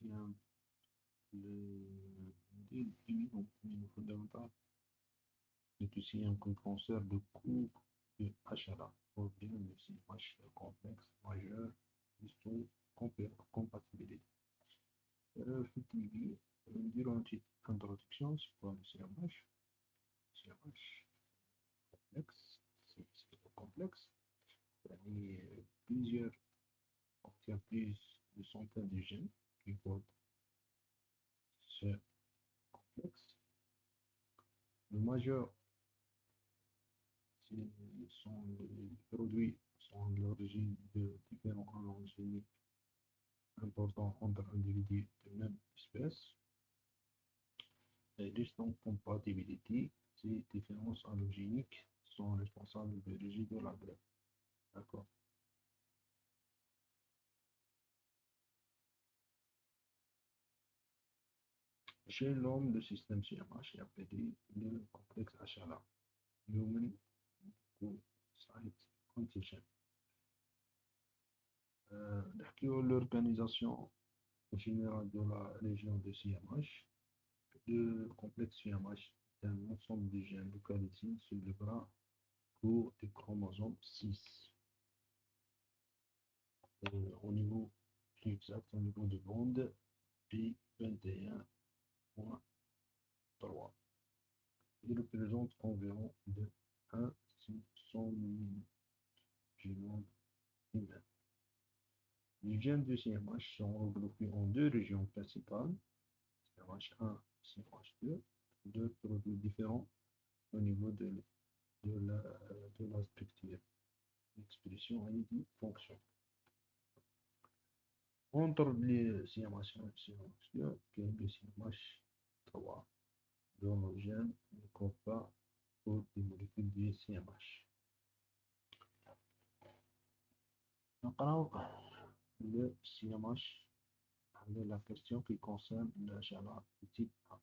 tient le niveau fondamental est aussi un cancer de cours de HLA, ou bien le CMH complexe majeur histocompatibilité. Fatigue, durant l'introduction, c'est quoi le CMH? CMH complexe, c'est complexe. Plusieurs, il y a plus de centaines de gènes qui codent ce complexe. Le majeur, sont les produits sont l'origine de différents alliances géniques importants entre individus de même espèce. L'histocompatibilité, ces différences allogéniques sont responsables de l'origine de la greffe. D'accord. Chez l'homme, le système CMH est appelé le complexe HLA, Human Leukocyte Antigen. L'organisation générale de la région de CMH, le complexe CMH est un ensemble de gènes localisés sur le bras court du chromosome 6. Au niveau plus exact, au niveau de bande P21.3. Il représente environ de 1/600 000 génomes humains. Les gènes de CMH sont regroupés en deux régions principales, CMH1 et CMH2, deux produits différents au niveau de la structure, l'expression et des fonctions. Entre les CMH1 et CMH2, il y a le CMH3, dont le gène ne code pas pour des molécules du CMH. نقرأ le CMH avec la question qui concerne l'HLA de type A.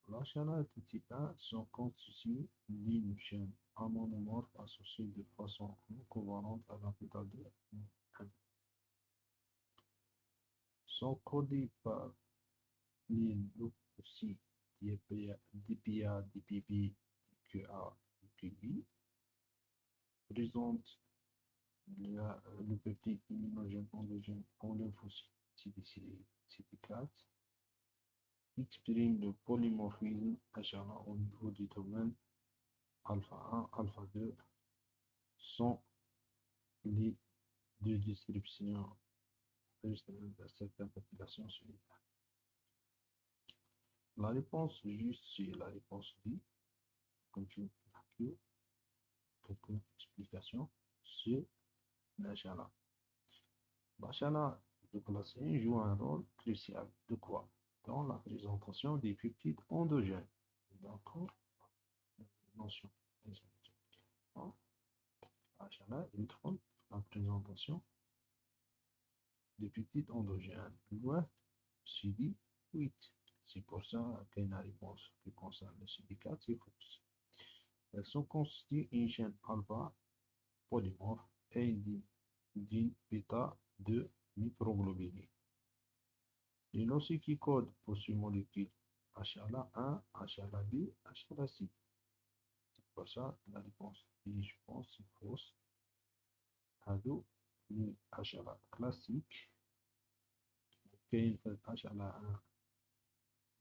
L'HLA de type A sont constitués d'une chaîne monomorphe associée de façon non covalente à la pétale de M. Sont codés par les groupes aussi DPA, DPB, DQA, DQB, présentent le peptide immunogène endogène en lymphocyte CD4, exprime le polymorphisme HLA au niveau du domaine alpha 1, alpha 2, sont les deux descriptions de certaines populations cellulaires. La réponse juste, c'est la réponse D, comme tu veux, quelques explications sur l'HLA. L'HLA de classe 1 joue un rôle crucial de quoi? Dans la présentation des peptides endogènes. D'accord? Mention. HLA illustre la présentation des peptides endogènes. Loin, CD8. C'est pour ça qu'il y a une réponse qui concerne le CD4, c'est fausse. Elles sont constituées d'une chaîne alpha polymorphe et d'une bêta de microglobuline. Les notions qui codent pour ces molécules HLA1, HLA2, HLA6. C'est pour ça la réponse B, je pense, c'est fausse. Ado, les HLA classiques, HLA1,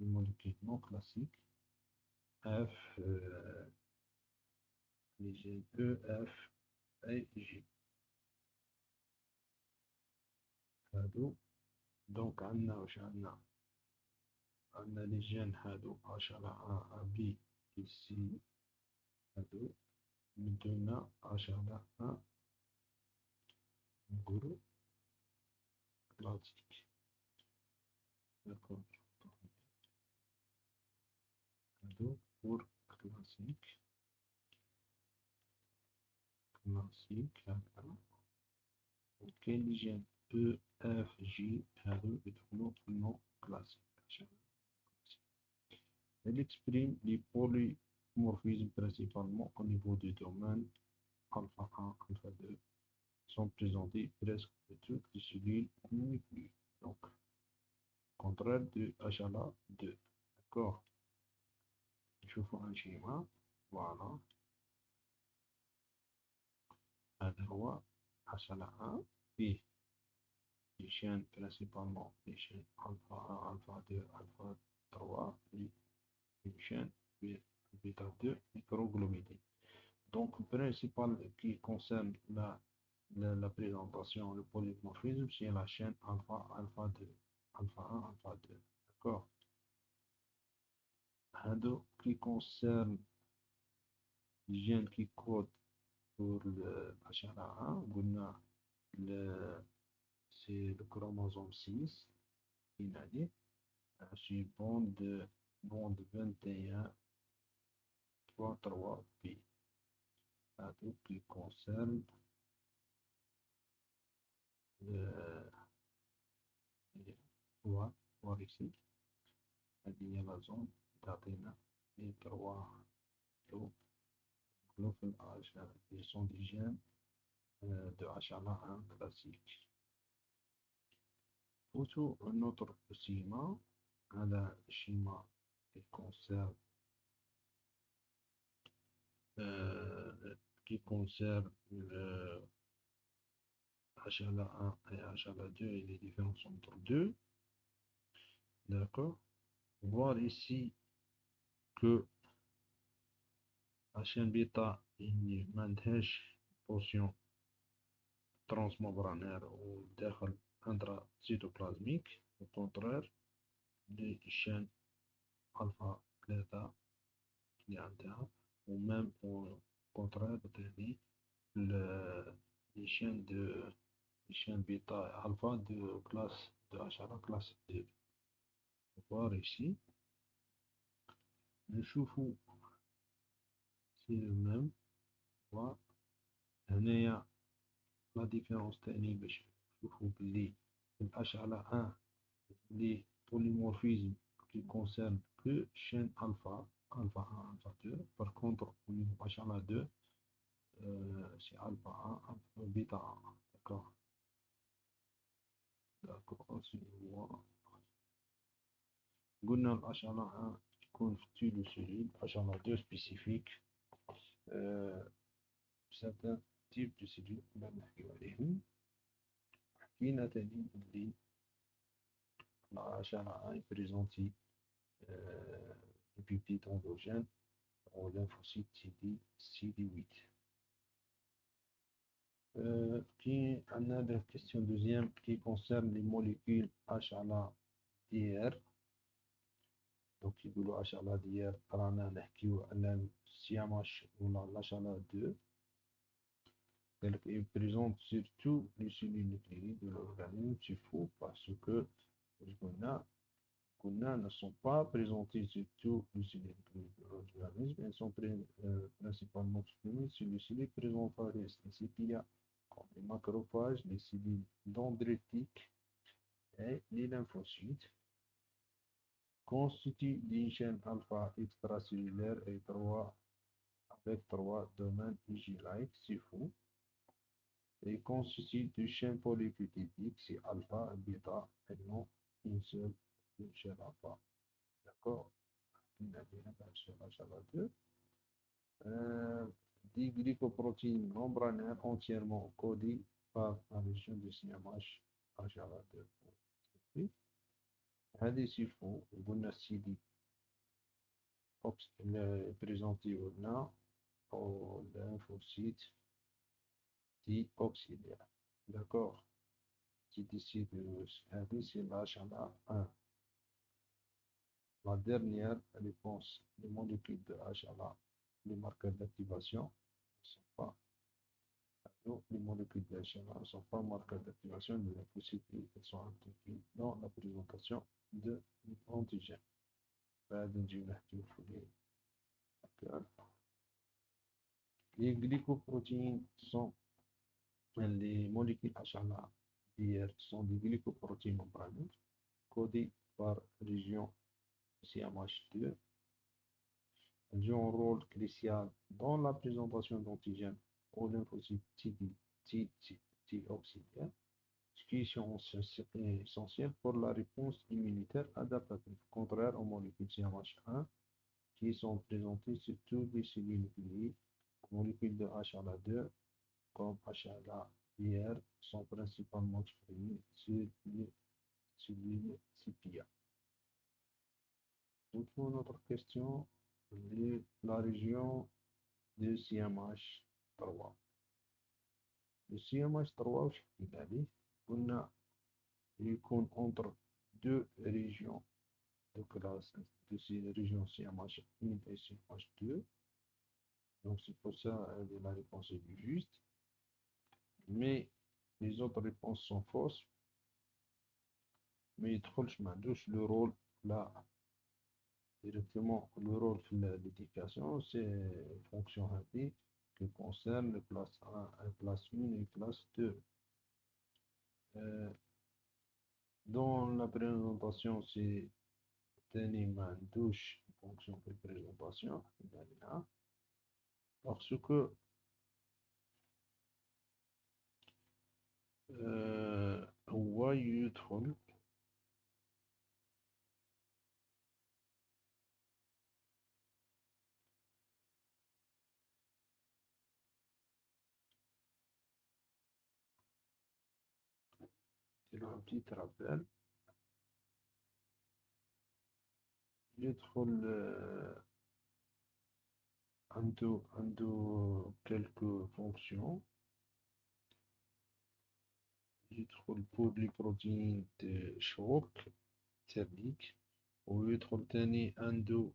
une molécule non classique, F, les gènes E, F et G. Ado, donc on a les gènes HLA1, B et C. Ado, maintenant HLA1, groupe classique. D'accord. Ado pour classique. Classique. Quel gène E, F, G, Ado est notre nom classique. Elle exprime les polymorphismes principalement au niveau du domaine alpha 1, alpha 2, sont présentés presque de toutes les cellules nucléaires. Donc, contraire de HLA2. D'accord. نشوفوا un schéma. Voilà. هذا هو HLA1 فيه les chaînes principalement les chaînes alpha 1, alpha 2, alpha 3 et une chaîne bêta 2 microglobulines. Donc, le principal qui concerne la présentation, le polymorphisme, c'est la chaîne alpha, alpha 2, alpha 1, alpha 2. D'accord. Qui concerne les gènes qui codent pour le HLA1, c'est le chromosome 6, inalié, c'est bande 21, 3, P. Qui concerne le voir ici, il y a la zone d'Athéna et 3 ils sont des gènes de HLA1 classique. Plutôt un autre schéma, un schéma qui concerne le HLA1 et HLA2 et les différences entre deux. D'accord. Voir ici que la chaîne bêta il mantesh portion transmembranaire ou intracytoplasmique. Au contraire, les chaînes alpha, bêta qui est interne, ou même au contraire, les chaînes bêta et alpha de classe de HLA classe 2. On va voir ici. Le choufou, c'est le même. Voilà. Il y a la différence technique. Le choufou, le HLA1, les polymorphismes qui concernent que chaîne alpha, alpha 1, alpha 2. Par contre, au niveau HLA2, c'est alpha 1, alpha, bêta 1. D'accord. D'accord. Ensuite, on voit. قلنا ال HLA1 يكون في تيل وسيلول HLA2 spécifique certains types de cellules اللي نحكيو عليهم. حكينا تاني بلي ال HLA1 يبريزونتي les peptides endogènes au lymphocyte CD8. Qui on a la question deuxième qui concerne les molécules HLA-DR. Donc, il y a HLA-DR, رانا نحكيو على CMH ولا HLA2. Elle présente surtout les cellules nucléides de l'organisme. C'est faux parce que les GONA ne sont pas présentées sur tous les cellules nucléides de l'organisme. Elles sont principalement exprimées sur les cellules présentées. C'est qu'il y a les macrophages, les cellules dendritiques et les lymphocytes constituent des chaînes alpha extracellulaires et avec 3 domaines IG-like. C'est faux. Et constitue de chaînes polypéptidiques, c'est alpha, bêta, et non une seule chaîne alpha. D'accord. Des glycoprotéines membranaires entièrement codées par la région de CMH HLA2. هذه سيفو قلنا السيدي présenté au lymphocyte dioxydaire. D'accord. Qui décide de c'est l'HLA1. La dernière réponse des molécules de HLA, les marqueurs d'activation ne sont pas. Les molécules de HLA ne sont pas marqueurs d'activation de la possibilité qu'elles sont impliquées dans la présentation de l'antigène. Les glycoprotéines sont les molécules HLA-DR sont des glycoprotéines membraneuses codées par région CMH2. Elles jouent un rôle crucial dans la présentation d'antigènes aux lymphocytes T-oxydaires. qui sont essentielles pour la réponse immunitaire adaptative, contraire aux molécules CMH1 qui sont présentées sur tous les cellules nucléiques. Les molécules de HLA2 comme HLA-IR sont principalement exprimées sur les cellules CPIA. Pour notre question, la région de CMH3. Le CMH3 يكون entre deux régions de classe de ces régions CMH1 et CMH2. Donc c'est pour ça que la réponse est juste. Mais les autres réponses sont fausses. Mais le rôle là directement, le rôle de l'éducation, c'est une fonction rapide qui concerne les classes 1, classe 1 et classe 2. Dans la présentation, c'est tenir main douche fonction de présentation parce que هو يدخل un petit rappel يدخل عنده quelques fonctions يدخل pour les protéines de choc thermique ويدخل تاني عنده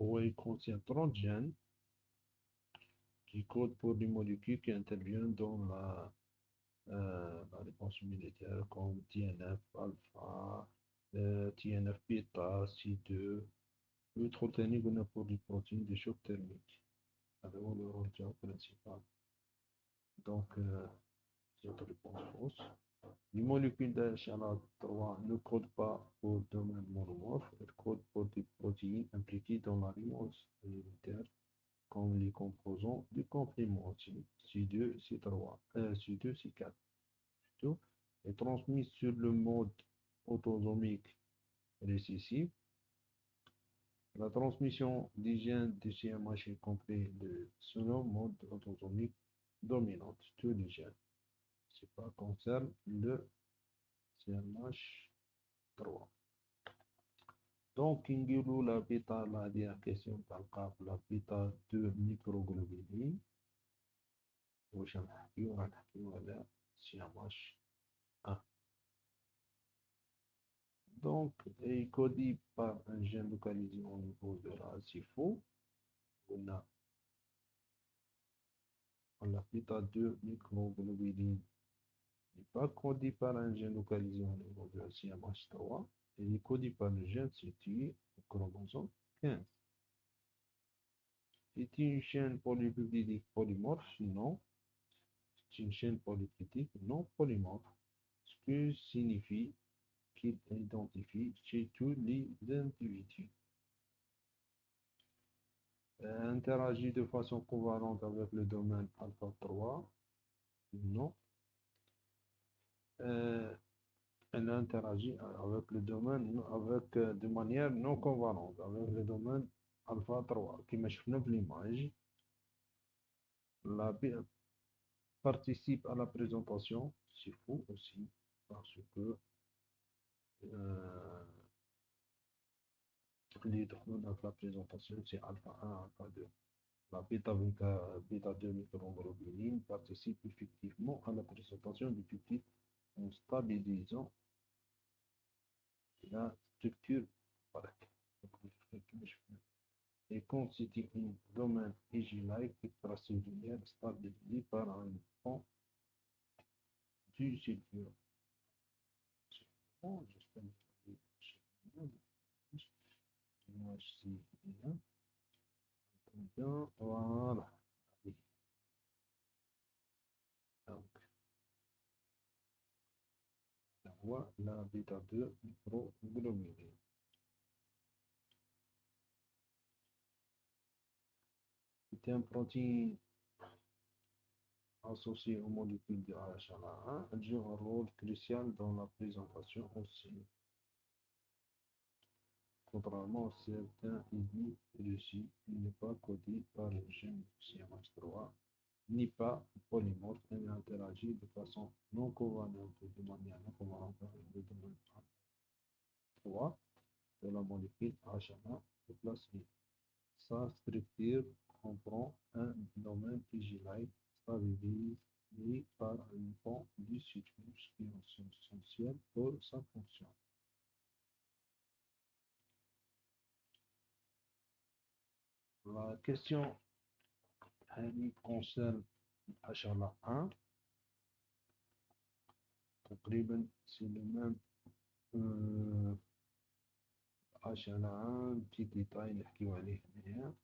هو contient 30 gènes qui codent pour les molécules qui interviennent dans la réponse immunitaire comme TNF alpha, TNF bêta, C2. ويدخل تاني قلنا pour les protéines de choc thermique. هذا هو le rôle principal. Donc, c'est une réponse fausse. Les molécules d'HLA3 ne codent pas pour le domaine monomorphe, elles codent pour des protéines impliquées dans la réponse immunitaire, comme les composants du complément C2, C3, C2, C4. Est transmise sur le mode autosomique récessif. La transmission des gènes de CMH est compris de ce mode autosomique dominant, tous les gènes. Ça concerne le CMH3. Donc, la bêta, la dernière question, la bêta 2 microglobuline. Il y aura CMH1. Donc, il est codé par un gène localisé au niveau de la CIFO. On a la bêta 2 microglobuline n'est pas codé par un gène localisé au niveau de la CMH3. Il est codé par le gène situé au chromosome 15. C'est une chaîne polypeptidique polymorphe? Non. C'est une chaîne polypeptidique non polymorphe, ce qui signifie qu'il identifie chez tous les individus. Interagit de façon covalente avec le domaine alpha 3? Non. Elle interagit avec le domaine de manière non covalente avec le domaine alpha 3 qui me شفنا في l'image. La participe à la présentation, c'est faux aussi parce que les drones de la présentation c'est alpha 1, alpha 2. La bêta 2 microglobuline participe effectivement à la présentation du peptide en stabilisant la structure et constitue un domaine IG-like extracellulaire stabilisé par un pont du cellule. Bon, j'espère que voilà. Donc, on voit la bêta 2 microglobuline. C'est un protéine associé aux molécules de HLA1 joue un rôle crucial dans la présentation aussi. Contrairement à certains inhibiteurs réussis, il n'est pas codé par le gène CMH3, ni pas polymorphe, et interagit de façon non covalente de manière non covalente avec le domaine 3 de la molécule HLA de plasmide. Sa structure comprend un domaine PGLite stabilisé par un pont du cyclus qui est essentiel pour sa fonction. La question concerne HLA1. تقريبا c'est le même HLA1 petit détail نحكيو عليه هنايا.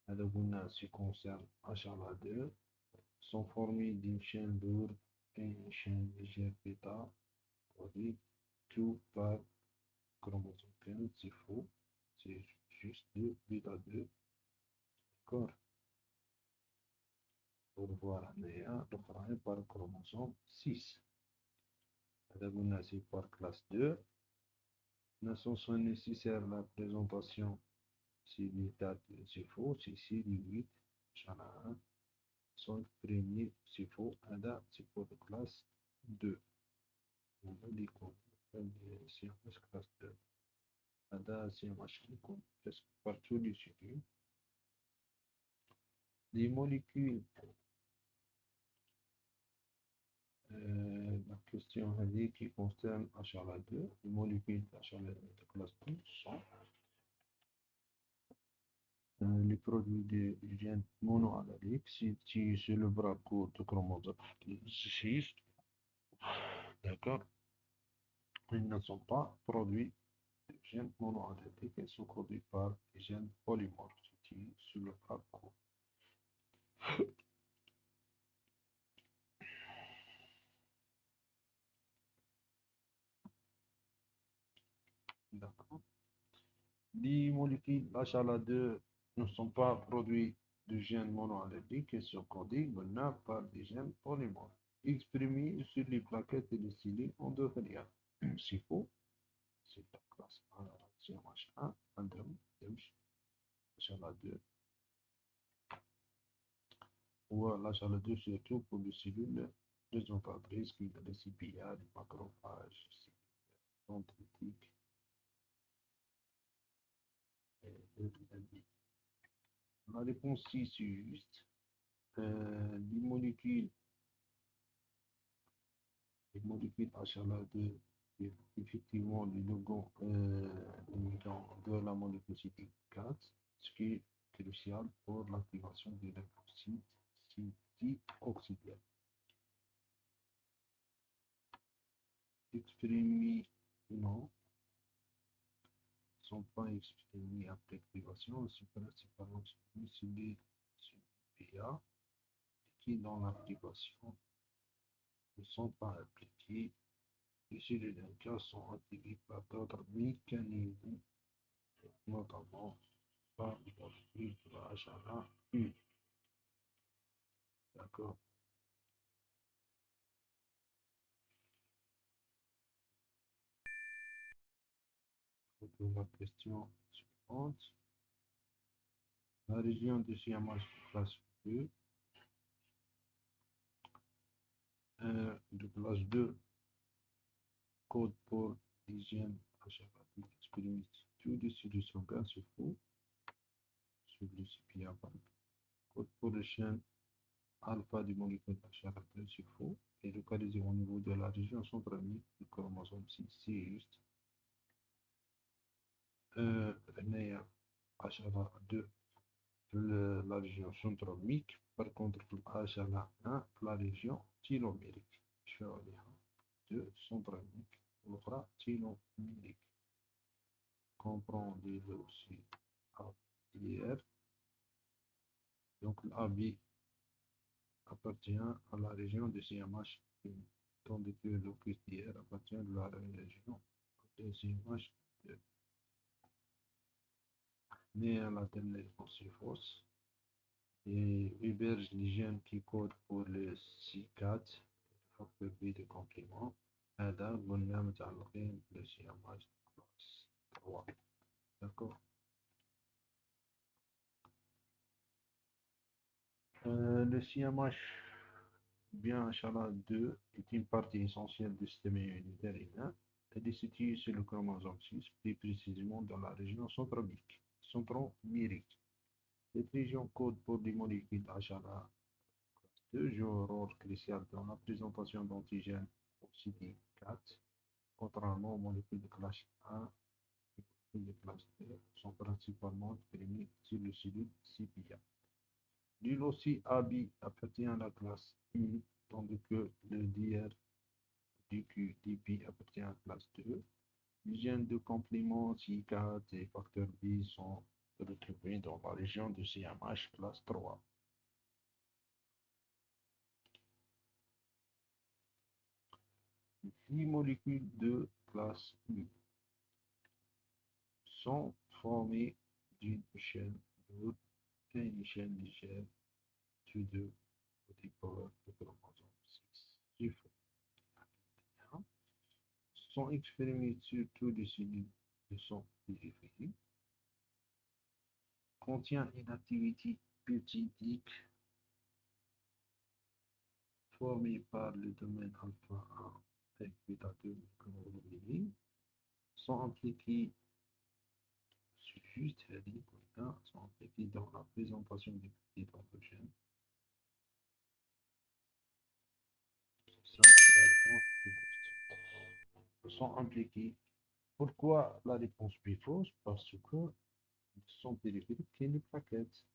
هذا قلنا سي concerne HLA2 sont formés d'une chaîne lourde et une chaîne légère bêta produite tout par chromosome 15, c'est faux, c'est juste 2 bêta 2, d'accord. Pour voir هنايا الأخرى par chromosome 6. هذا قلنا c'est par classe 2. L'ascension nécessaire à la présentation, c'est l'état, c'est faux, c'est ici du 8, j'en ai un. 5 premiers, c'est faux, c'est pour la classe 2. On va les c'est classe 2. C'est un machin presque partout du sucre. Les molécules, la question qui concerne HLA2, les molécules HLA2 de classe 2 sont les produits de gènes monoalléliques situés sur le bras court du chromosome 6, d'accord, ils ne sont pas produits de gènes monoalléliques, ils sont produits par des gènes polymorphes situés sur le bras court. D'accord. Les molécules HLA2 ne sont pas produits de gènes monoalléliques et sont codés par des gènes polymorphes exprimés sur les plaquettes de stylés endotheliales. C'est faux. C'est la classe CMH1, Andrem, HLA2. Ou l'HLA2 surtout pour les cellules présentatrices qui sont les CPA, les macrophages, les dendritiques et les La réponse ici, c'est juste. Les molécules HLA2, effectivement, les ligands de la molécule CT4, ce qui est crucial pour l'activation des lymphocytes CT-oxydaires. Exprimés, non, ne sont pas exprimés après activation, c'est principalement exprimés sur les PA qui, dans l'activation, ne sont pas impliqués. Les cellules cas sont activées par d'autres mécanismes, notamment par le molécule de la HLA1. D'accord. Donc, la question suivante. La région de CMH classe 2, de classe 2, code pour les gènes HLA2 exprimés sur les solutions gaz, c'est faux. Sur le CPA, code pour le chaîne alpha du molécule HLA2, c'est faux. Et localisé au niveau de la région centrale du chromosome 6, c'est juste. HLA2, la région centromique, par contre, HLA1, la région télomérique. HLA2, centromique, l'autre télomérique. Comprend des aussi ABR. Donc, l'AB appartient à la région de CMH, tandis que le QSDR appartient à la région de CMH. Mais à la terminaison c'est fausse. et héberge les gènes qui codent pour le C4, le facteur B de complément. هذا قلنا متعلقين بالCMH classe 3. D'accord. Le CMH, bien HLA2, est une partie essentielle du système immunitaire humain. Elle est située sur le chromosome 6, plus précisément dans la région centromérique. Cette région code pour des molécules HLA2 jouent un rôle crucial dans la présentation d'antigènes au CD4, contrairement aux molécules de classe 1 et aux molécules de classe 2 sont principalement exprimées sur le cellule CPA. L'île aussi AB appartient à la classe I, tandis que le DRDQDP appartient à la classe 2. Les gènes de complément C4 et facteur B sont retrouvés dans la région de CMH classe 3. Les molécules de classe I sont formées d'une chaîne lourde et une chaîne légère tous deux au départ du chromosome 6. Sont exprimés sur tous les cellules de son périphérie, contient une activité peptidique formée par le domaine alpha 1 et bêta 2 microglobulines, sont impliqués, juste dit, sont impliqués dans la présentation des peptides endogènes. Ça, c'est la réponse B. Sont impliqués. Pourquoi la réponse B fausse? Parce que son périphérique est une plaquette.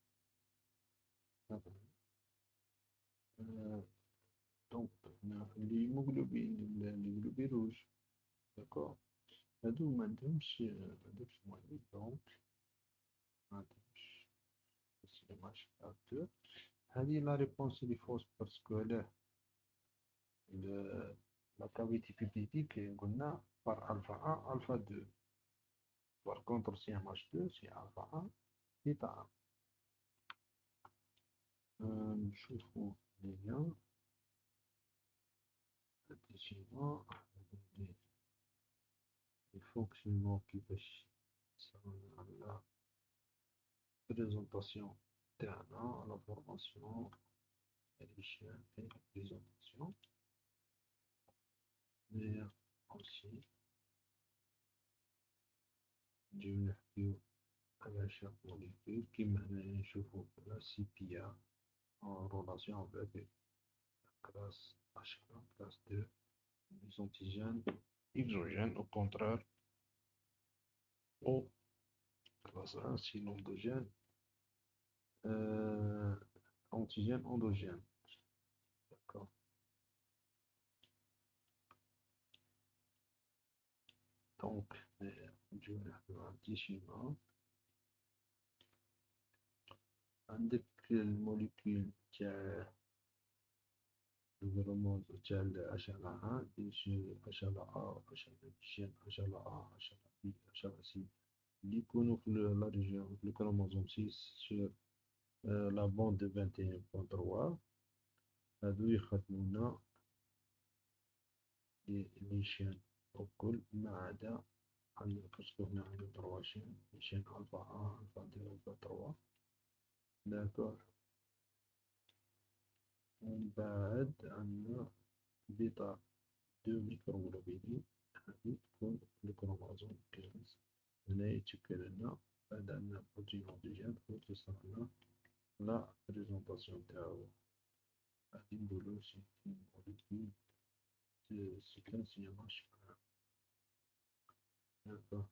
Euh, donc, l'hémoglobine, l'hémoglobine rouge, d'accord. هادو مادهمش مهم دونك مادهمش ماشي فاكتور. هذه لا ريبونس اللي فوز باسكو علاه لا كافيتي بيبيتيك قلنا بار الفا 1 الفا 2 بار كونتر سي ام اش 2 سي الفا 1 بيتا 1. نشوفو هنايا الديسيمون لي فونكسيونمون كيفاش يصرا على présentation تاعنا la formation l'échelle et la présentation mais aussi نجيو نحكيو على chaque molécule كيما هنايا نشوفو la CPA en relation avec la classe H1, classe 2, les antigènes exogènes au contraire au classe 1 si l'endogène antigène endogène. D'accord. Donc, نجيو نحكيو على un petit schéma. عندك الموليكول تاع الهرمون تاع HLA1 يجي HLA HLA HLA HLA C اللي يكونوا في لا ريجيون في الكروموزوم 6 sur لا بوند 21.3 هادو يخدمونا لي شين الكل ما عدا باسكو هنا عندنا 3 شين الفا 1 الفا 2 الفا 3. داكوغ. ومن بعد عندنا بيتا 2 ميكروغلوبولين هادي تكون في الكروموزوم 15. هنا يتشكل لنا بعد عندنا بروتين أنتيجين وتصنع لنا لا بريزونطاسيون تاعو غادي نقولو سي موليكول دو سيكونسيوناج. داكوغ.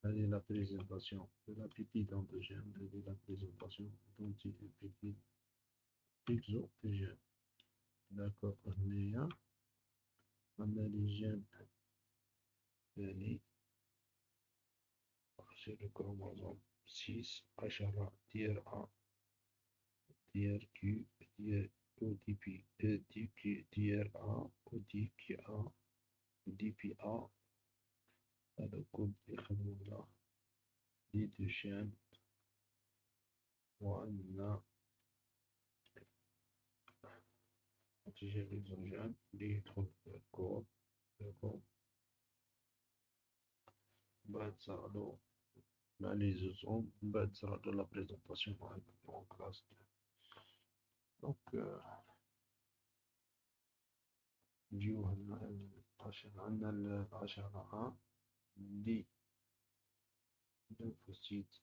هذه لا بريزونطاسيون دو لا بيبيد أنتيجين هذه لا بريزونطاسيون d'antipéptide exogène. داكوغ. هنايا عندنا لي جين ثاني sur le chromosome 6 HLA tiers A tiers Q tiers ODP DQ tiers A ODQA DPA. هذا كل يخدمونا لي دو شين وعندنا antigène exogène اللي يدخل في الكور بعد صاروا مع لي زوزوم بعد صاروا لا بريزونطاسيون en classe. دونك نجيو هنا عندنا العشرة دي lymphocyte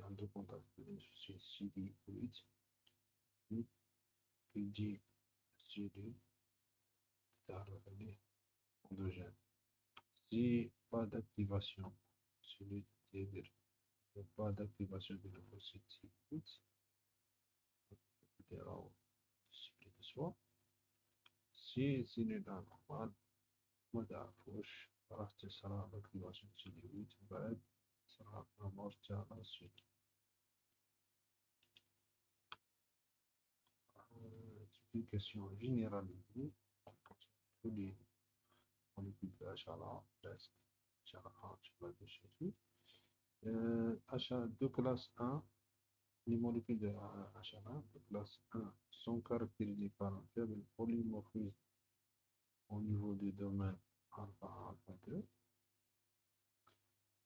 عنده كونتاكت بالليمفوسيت CD8 يجي CD تعرف عليه endogène. Si pas d'activation, c'est-à-dire pas d'activation du lymphocyte CD8, disciple de soi. Si c'est normal ما تعرفوش راح تصرى l'activation CD8 بعد صرا la mort تاع la suite. C'est une question généralisée tous les molécules de HLA presque HLA HLA2 chez tout. HLA de classe 1, les molécules de HLA de classe 1 sont caractérisées par un faible polymorphisme au niveau du domaine alpha 1, alpha 2.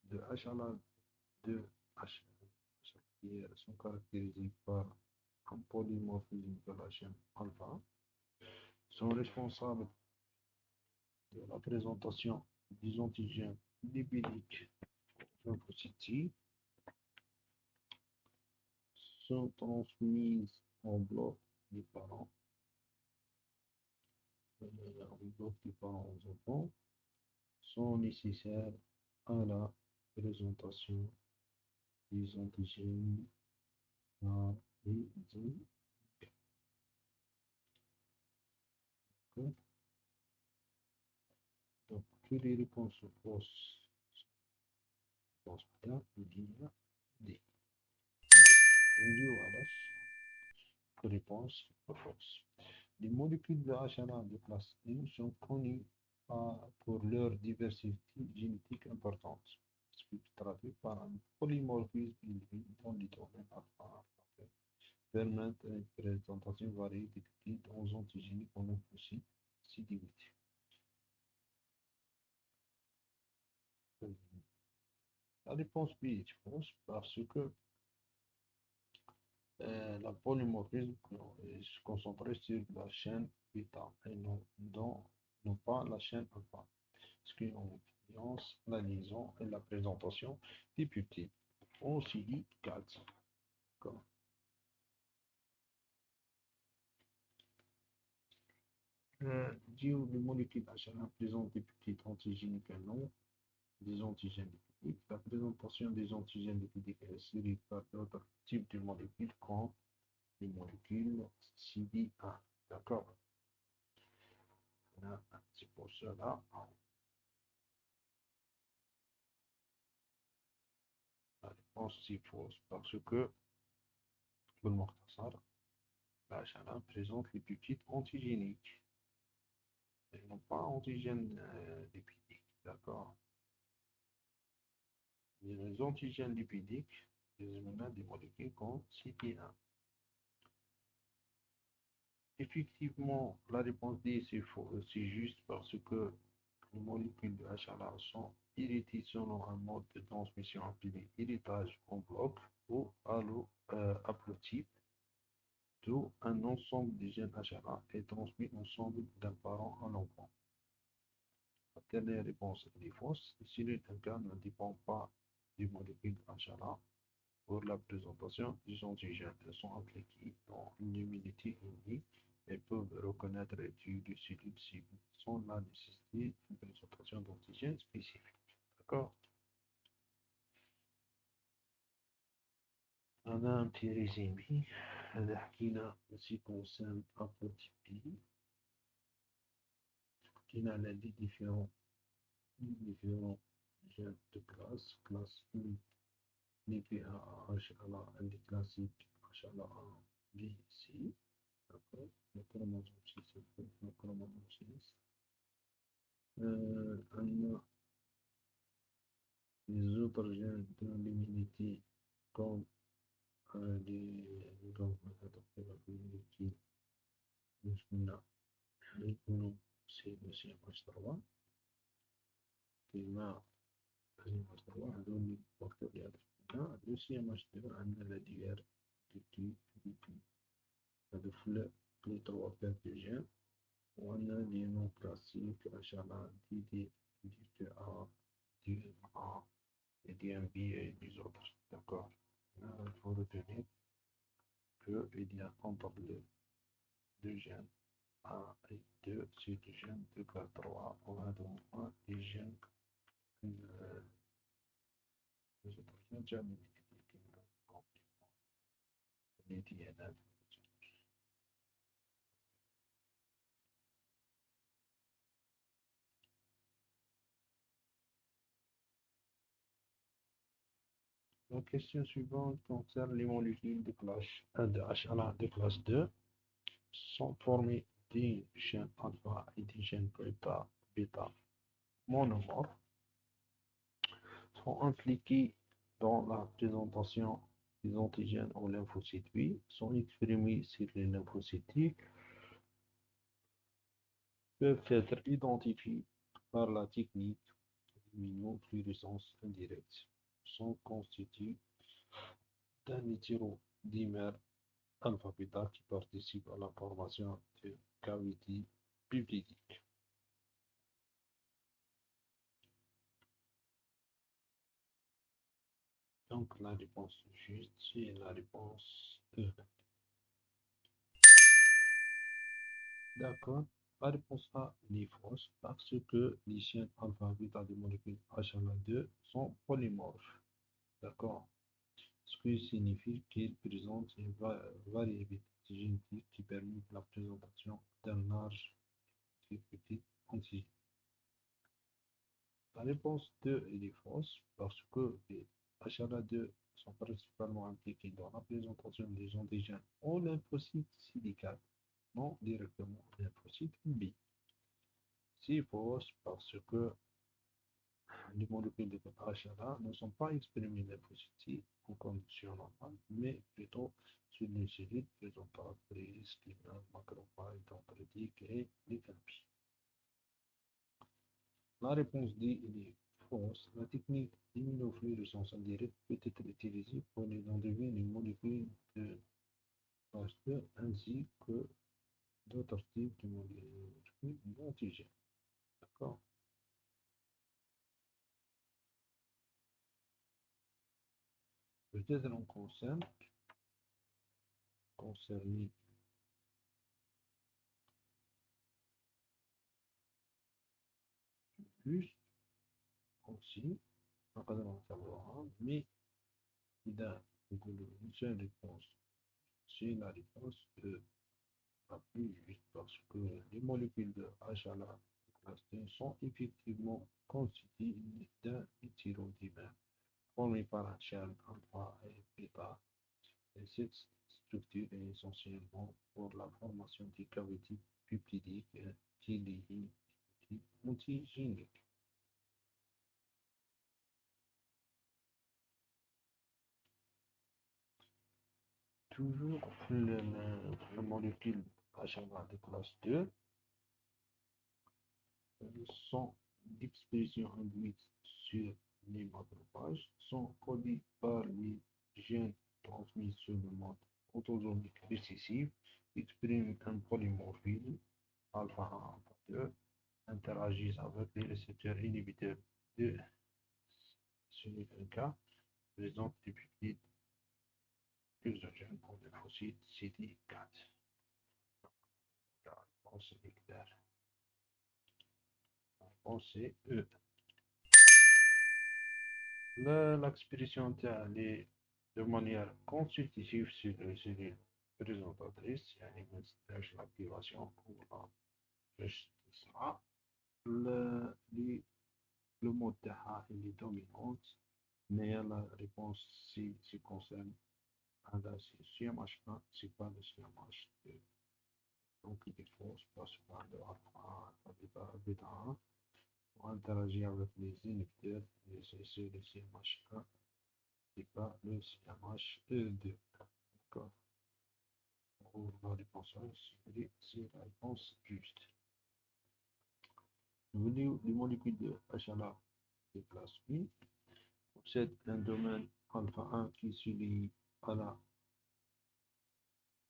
De HLA2 HLA sont caractérisées par un polymorphisme de la chaîne alpha, sont responsables de la présentation des antigènes lipidiques lymphocytes, sont transmises en bloc des parents, aux enfants, sont nécessaires à la présentation des antigènes à les donc toutes les réponses fausses bien il y a des réponses fausses. Les molécules de HLA de classe 1 sont connues pour leur diversité génétique importante, ce qui se traduit par un polymorphisme élevé dans les domaines alpha permettent une présentation variée des peptides aux antigènes en lymphocytes CD8. La réponse B est fausse parce que la polymorphisme est concentrée sur la chaîne bêta et non pas la chaîne alpha, ce qui influence la liaison et la présentation des peptides au CD4. Les molécules HLA présentent des peptides antigéniques et non des antigènes lipidiques. La présentation des antigènes lipidiques est assurée par d'autres types de molécules comme les molécules CD1. D'accord? C'est pour cela. La réponse c'est fausse parce que le mortassar, la HLA présente les peptides antigéniques et non pas antigènes lipidiques. D'accord? Les antigènes lipidiques désignent des molécules comme CD1. Effectivement, la réponse D c'est faux, c'est juste parce que les molécules de HLA sont héritées selon un mode de transmission appelé héritage en bloc ou haplotype, d'où un ensemble de gènes HLA est transmis ensemble d'un parent à l'enfant. La dernière réponse est fausse. Si le cas ne dépend pas des molécules HLA pour la présentation des antigènes, elles sont impliquées dans une immunité innée et peuvent reconnaître l'étude de cellules cibles sans la nécessité d'une présentation d'antigènes spécifiques. D'accord? On a un petit résumé. هذا حكينا ce concerne haplotypie. حكينا على les différents gènes de classe 1 l'IPA HLA عندي classique HLA B C. D'accord? Le chromosome 6 le chromosome 6. On a les autres gènes de l'immunité comme donc qui nous c'est le CMH3 qui m'a CMH3 هذول بكتيريات le CMH2 عندنا la DR DP هذو في 3 pathogens وعندنا les noms classiques HLA DD DTA DMA et DMB et les autres d'accord il faut retenir qu'il y a entre les deux gènes A et 2 c'est des gènes de classe 3 ou des gènes les DNF. La question suivante concerne les molécules de classe de HLA de classe 2 sont formées des gènes alpha et des gènes bêta monomorphes sont impliqués dans la présentation des antigènes aux lymphocytes B, sont exprimés sur les lymphocytes T, peuvent être identifiés par la technique d'immunofluorescence indirecte, sont constitués d'un hétérodimère alpha-bêta qui participe à la formation de cavités peptidiques. Donc la réponse juste, c'est la réponse E. D'accord. La réponse A est fausse parce que les chaînes alpha-bêta des molécules HLA2 sont polymorphes. D'accord. Ce qui signifie qu'ils présentent une variabilité génétique qui permet la présentation d'un large petit antigène. La réponse 2 est fausse parce que les HLA2 sont principalement impliqués dans la présentation des antigènes aux lymphocytes CD4, non directement aux lymphocytes B. C'est fausse parce que les molécules de HLA ne sont pas exprimées lymphocytes en conditions normales, mais plutôt sur les cellules présentatrices, les macrophages, dendritiques et les calpi. La réponse D est fausse. La technique d'immunofluorescence indirecte peut être utilisée pour identifier les molécules de classe 2 ainsi que d'autres types de molécules d'antigènes. D'accord. Peut-être on concerné plus aussi, pas de savoir, mais il a une seule réponse. C'est la réponse la plus juste parce que les molécules de HLA classe 2 sont effectivement constituées d'un hétérodimère formé par un chaîne alpha et bêta. Et cette structure est essentiellement pour la formation des cavités peptidiques qui lient antigéniques. Toujours le molécule HLA de classe 2 sont d'expression induite sur les macrophages, sont codés par les gènes transmis sur le mode autosomique récessif, expriment un polymorphisme alpha 1, alpha 2, interagissent avec les récepteurs inhibiteurs de CNK, présentent des peptides exogènes aux lymphocytes CD4. La réponse est claire. La réponse est E. L'expression est de manière constitutive sur les cellules présentatrices, يعني من stage l'activation ou la restriction. Le mot تاعها est dominante, mais la réponse si concerne هذا CMH1, c'est pas le CMH2. Donc il est faux parce que le alpha bêta 1 pour interagir avec les inhibiteurs, c'est le CMH1. et pas le CMH2. D'accord. La réponse A, c'est la réponse juste. Les molécules de HLA de classe I possèdent un domaine alpha 1 qui se lie à la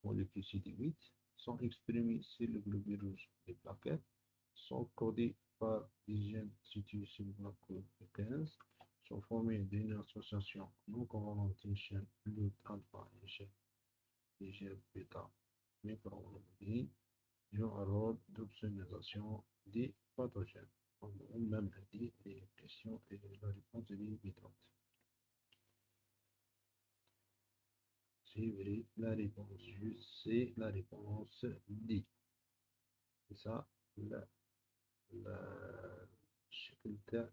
molécule CD8, sont exprimées sur le globule rouge des plaquettes, sont codées par des gènes situés sur le bloc 15, sont formées d'une association non convalente d'une chaîne LUT alpha et chaîne légère bêta microglobulines, jouant un rôle d'opsonnalisation des pathogènes. On a même dit les questions et la réponse est évidente. C'est vrai, la réponse juste, c'est la réponse D. C'est ça, la difficulté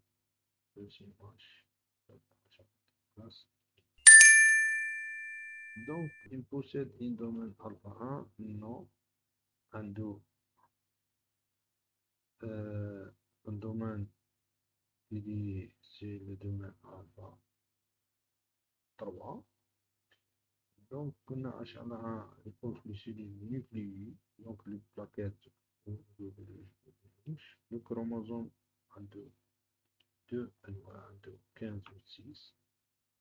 de ces manches. Donc, il possède un domaine alpha 1, non, un 2, un domaine c'est le domaine alpha 3. Donc, on a HLA1, réponse glycémique nucléaire, donc les plaquettes le chromosome A2, 2, 2, 15 ou 6,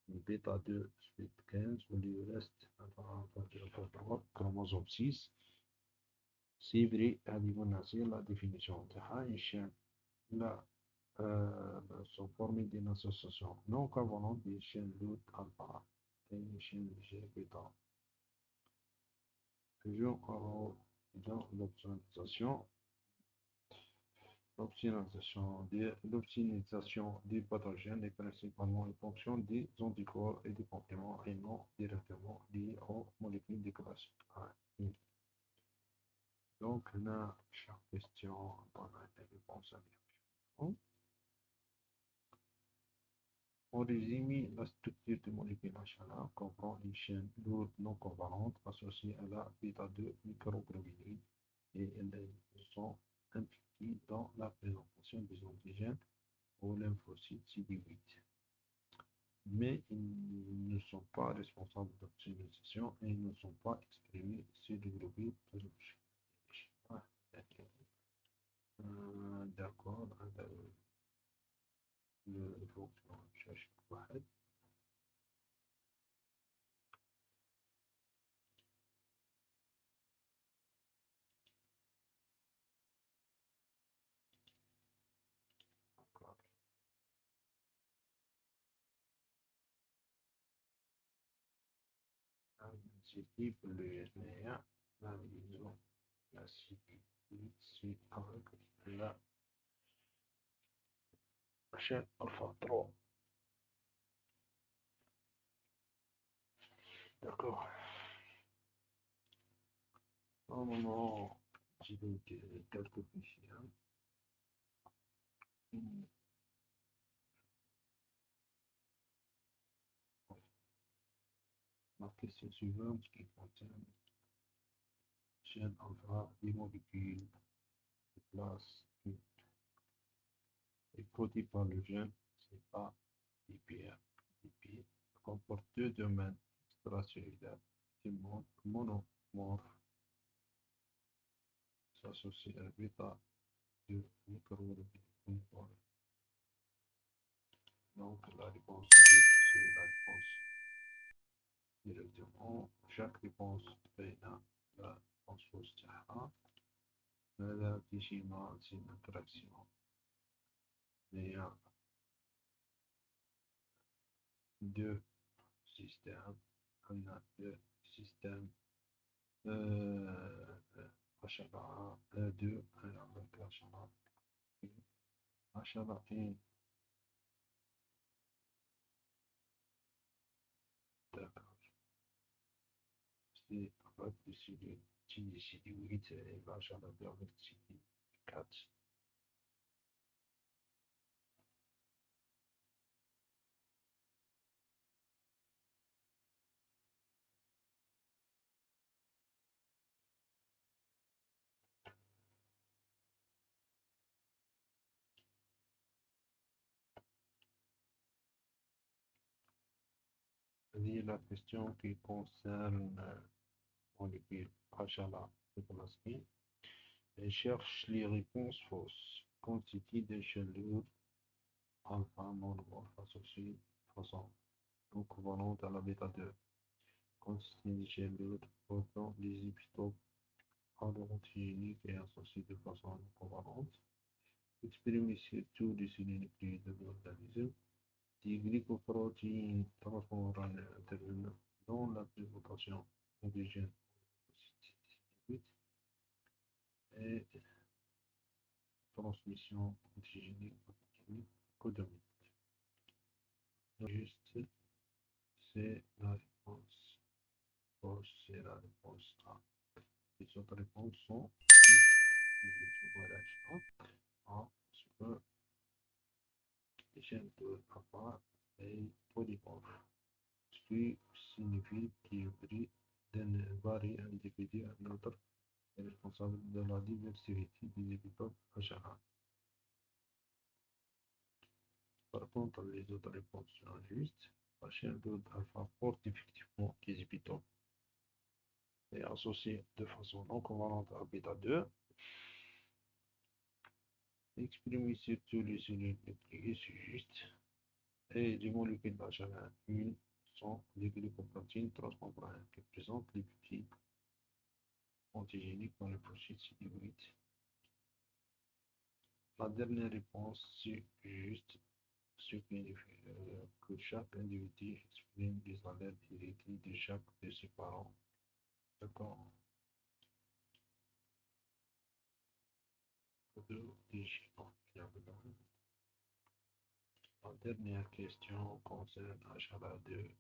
bêta 2, suite 15, ou le reste, chromosome 6. C'est vrai, la définition de une chaîne là, sont formées d'une association non covalente des chaînes LUT alpha et une chaîne G bêta. Toujours dans l'optimisation des pathogènes est principalement une fonction des anticorps et des compléments et non directement liés aux molécules de classe A. Donc, là, chaque question, on a des réponses à bien. En résumé, la structure de molécules HLA comprend une chaîne lourde non covalente associée à la bêta-2 microglobuline et elles sont impliquées dans la présentation des antigènes aux lymphocytes CD8. Mais ils ne sont pas responsables d'optimisation et ils ne sont pas exprimés sur le globule rouge. D'accord, le fonction cherche واحد. Équipe le GNR, la liaison, la c'est avec la chaîne alpha 3. D'accord. Normalement, j'ai donc quelques fichiers. La question suivante qui contient chaîne alpha des molécules de classe est codée par le gène CA IPR. IP comporte deux domaines extracellulaires et monomorphes s'associent à bêta de microglobules. Donc la réponse c'est la réponse directement. Chaque réponse est la réponse fausse. La décimal, c'est une interaction. Il y a deux systèmes. On a deux systèmes HLA 1, 2, avec HLA 1. HLA 1, d'accord. C'est avec le CD8 et HLA 2 avec CD4. هذه la question qui concerne molécule HLA de plasmine et cherche les réponses fausses. Quantité de chaleur alpha monomorphe associée de façon non covalente à la bêta 2. Quantité de chaleur provenant des isotopes antigéniques et associés de façon non covalente. Expérimenté sur tous les cellules nucléaires de l'organisme. Des glycoprotéines transmembranaires intervenant dans la présentation indigène et transmission antigénique codominante. Juste, c'est la réponse fausse, c'est la réponse A. Les autres réponses sont voilà, A, parce que les gènes de papa est polymorphe, ce qui signifie qu'il varie d'un individu à un autre est responsable de la diversité des épitopes HLA. Par contre, les autres réponses sont justes. La chaîne de alpha porte effectivement les épitopes et associée de façon non covalente à bêta 2. Exprimée sur tous les cellules nucléées, c'est juste. Et les molécules d'HLA1 sont des glycoprotéines transmembranaires qui présentent les petits antigéniques dans le processus CD8. La dernière réponse, c'est juste, ce qui signifie que chaque individu exprime des allèles héréditaires de chaque de ses parents. D'accord. La dernière question concerne HLA2.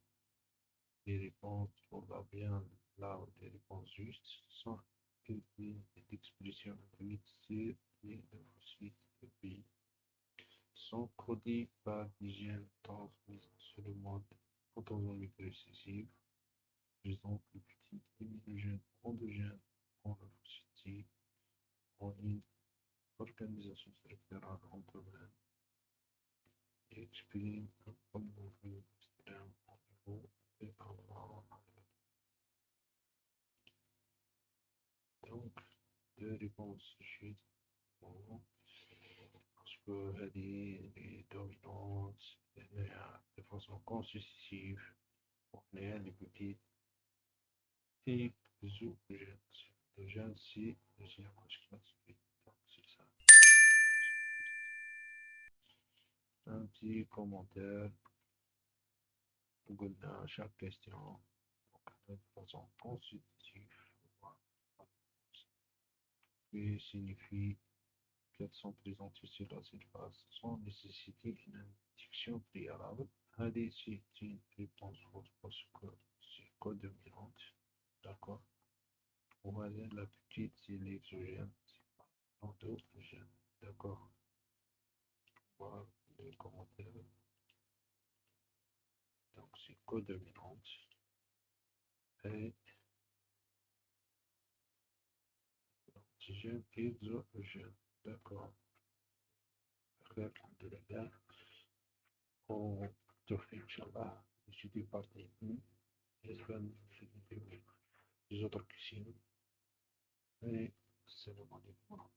Les réponses probables là où les réponses justes sont d'expression infinite sur les lymphocytes de pays sont codés par des gènes transmis sur le mode autosomique récessif, faisant que petits immunogènes endogènes en lymphocytes ont une organisation structurale entre eux et expriment un polymorphisme extrême au niveau et avant. Donc, deux réponses justes parce que les dominantes de façon constitutive, on est les petits types exogènes. Le gène C, deuxième classifié. Donc, c'est ça. Un petit commentaire à chaque question. Donc, de façon constitutive, qui signifie qu'elles sont présentées sur la surface sans nécessiter une induction préalable. Allez, c'est une réponse fausse parce que c'est codominante. D'accord. On va dire la petite, c'est l'exogène, c'est pas l'endogène. D'accord. Voilà le commentaire. Donc, c'est codominante. Et l'antigène exogène. D'accord. De la gamme. On te fait, Inch'Allah, je suis parti. J'espère que les autres cuisines. Et c'est le moment de prendre.